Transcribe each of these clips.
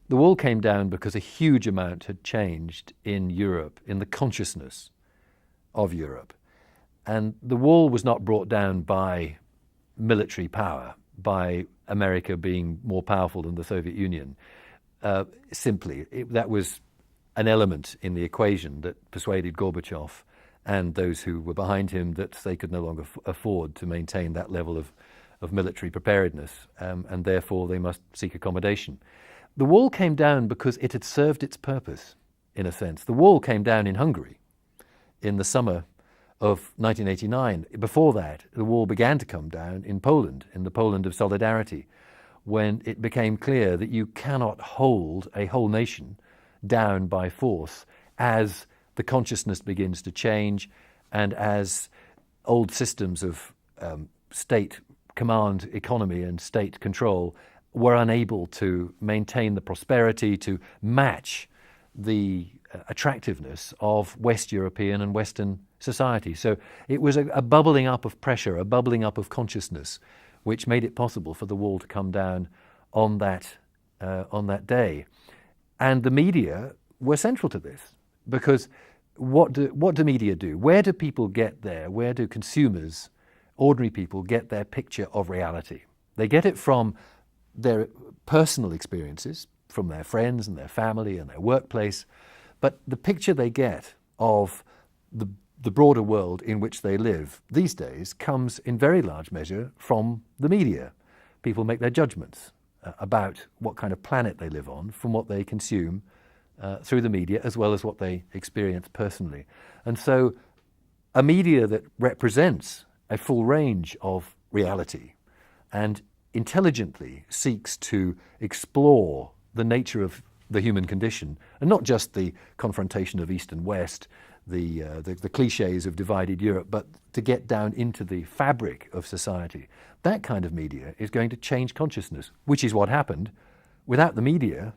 The wall came down because a huge amount had changed in Europe, in the consciousness of Europe. And the wall was not brought down by military power, by America being more powerful than the Soviet Union. Simply, that was an element in the equation that persuaded Gorbachev and those who were behind him that they could no longer afford to maintain that level of military preparedness, and therefore they must seek accommodation. The wall came down because it had served its purpose, in a sense. The wall came down in Hungary in the summer of 1989. Before that, the wall began to come down in Poland, in the Poland of solidarity, when it became clear that you cannot hold a whole nation down by force as the consciousness begins to change and as old systems of state command economy and state control were unable to maintain the prosperity to match the attractiveness of West European and Western society. So it was a bubbling up of pressure, a bubbling up of consciousness, which made it possible for the wall to come down on that day. And the media were central to this, because what do media do? Where do people get there? Where do consumers, ordinary people, get their picture of reality? They get it from their personal experiences, from their friends and their family and their workplace, but the picture they get of the broader world in which they live these days comes in very large measure from the media. People make their judgments about what kind of planet they live on from what they consume through the media, as well as what they experience personally. And so a media that represents a full range of reality and intelligently seeks to explore the nature of the human condition, and not just the confrontation of East and West, the cliches of divided Europe, but to get down into the fabric of society. That kind of media is going to change consciousness, which is what happened. Without the media,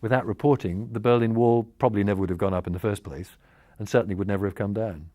without reporting, the Berlin Wall probably never would have gone up in the first place, and certainly would never have come down.